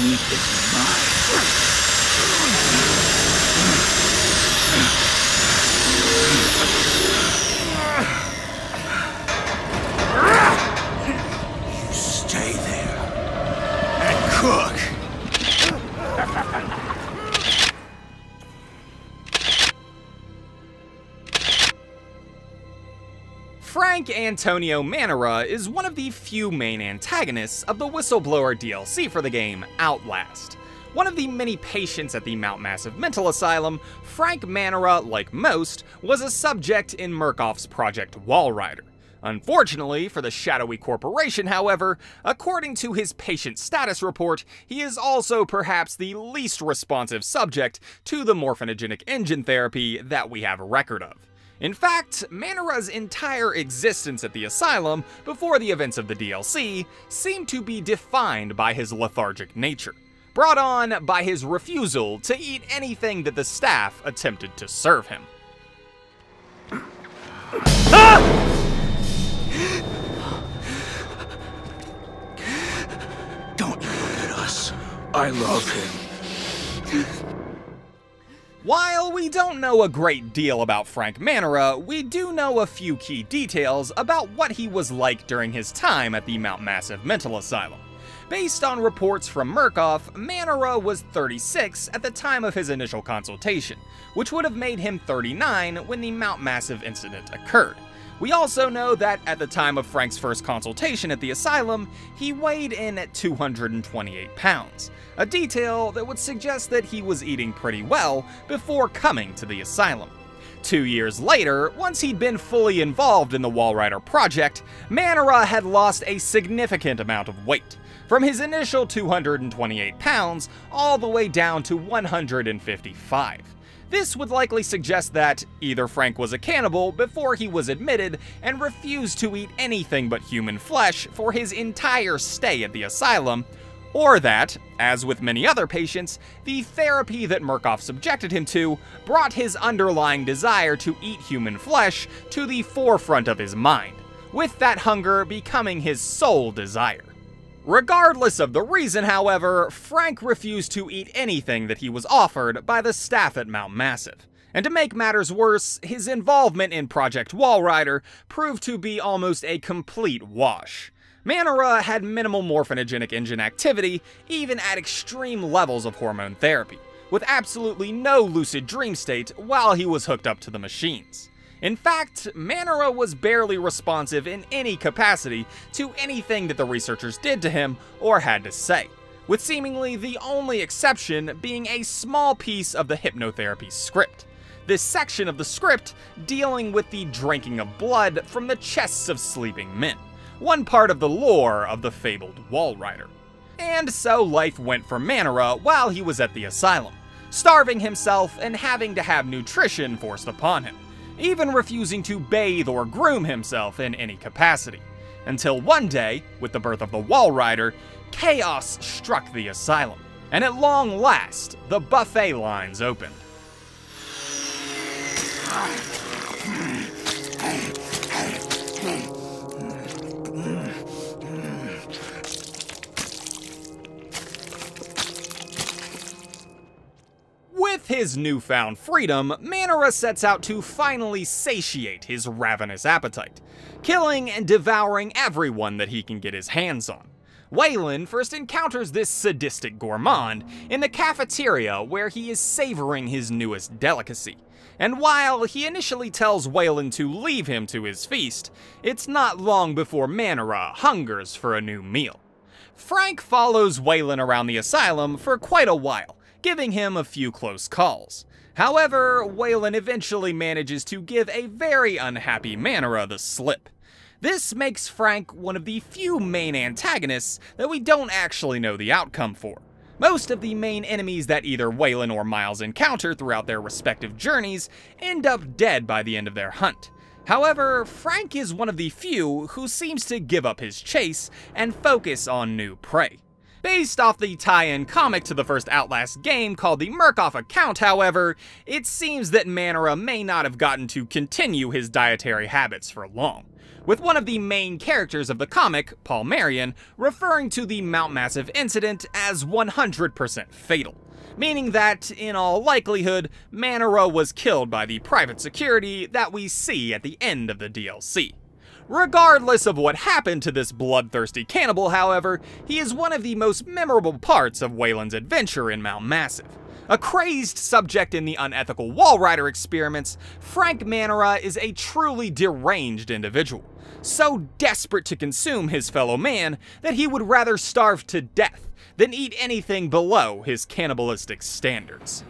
meat is mine. You stay there and cook. Frank Antonio Manera is one of the few main antagonists of the Whistleblower DLC for the game Outlast. One of the many patients at the Mount Massive Mental Asylum, Frank Manera, like most, was a subject in Murkoff's Project Walrider. Unfortunately for the shadowy corporation, however, according to his patient status report, he is also perhaps the least responsive subject to the Morphogenic Engine therapy that we have a record of. In fact, Manera's entire existence at the asylum before the events of the DLC seemed to be defined by his lethargic nature, brought on by his refusal to eat anything that the staff attempted to serve him. Don't look at us. I love him. While we don't know a great deal about Frank Manera, we do know a few key details about what he was like during his time at the Mount Massive Mental Asylum. Based on reports from Murkoff, Manera was 36 at the time of his initial consultation, which would have made him 39 when the Mount Massive incident occurred. We also know that at the time of Frank's first consultation at the asylum, he weighed in at 228 pounds, a detail that would suggest that he was eating pretty well before coming to the asylum. 2 years later, once he'd been fully involved in the Walrider project, Manera had lost a significant amount of weight, from his initial 228 pounds all the way down to 155. This would likely suggest that either Frank was a cannibal before he was admitted and refused to eat anything but human flesh for his entire stay at the asylum, or that, as with many other patients, the therapy that Murkoff subjected him to brought his underlying desire to eat human flesh to the forefront of his mind, with that hunger becoming his sole desire. Regardless of the reason, however, Frank refused to eat anything that he was offered by the staff at Mount Massive. And to make matters worse, his involvement in Project Walrider proved to be almost a complete wash. Manera had minimal Morphogenic Engine activity, even at extreme levels of hormone therapy, with absolutely no lucid dream state while he was hooked up to the machines. In fact, Manera was barely responsive in any capacity to anything that the researchers did to him or had to say, with seemingly the only exception being a small piece of the hypnotherapy script. This section of the script dealing with the drinking of blood from the chests of sleeping men, one part of the lore of the fabled Walrider. And so life went for Manera while he was at the asylum, starving himself and having to have nutrition forced upon him, even refusing to bathe or groom himself in any capacity. Until one day, with the birth of the Walrider, chaos struck the asylum, and at long last, the buffet lines opened. With his newfound freedom, Manera sets out to finally satiate his ravenous appetite, killing and devouring everyone that he can get his hands on. Waylon first encounters this sadistic gourmand in the cafeteria where he is savoring his newest delicacy. And while he initially tells Waylon to leave him to his feast, it's not long before Manera hungers for a new meal. Frank follows Waylon around the asylum for quite a while, giving him a few close calls. However, Waylon eventually manages to give a very unhappy Manera the slip. This makes Frank one of the few main antagonists that we don't actually know the outcome for. Most of the main enemies that either Waylon or Miles encounter throughout their respective journeys end up dead by the end of their hunt. However, Frank is one of the few who seems to give up his chase and focus on new prey. Based off the tie-in comic to the first Outlast game called the Murkoff account, however, it seems that Manera may not have gotten to continue his dietary habits for long, with one of the main characters of the comic, Paul Marion, referring to the Mount Massive incident as 100% fatal, meaning that, in all likelihood, Manera was killed by the private security that we see at the end of the DLC. Regardless of what happened to this bloodthirsty cannibal, however, he is one of the most memorable parts of Wayland's adventure in Mount Massive. A crazed subject in the unethical Walrider experiments, Frank Manera is a truly deranged individual, so desperate to consume his fellow man that he would rather starve to death than eat anything below his cannibalistic standards.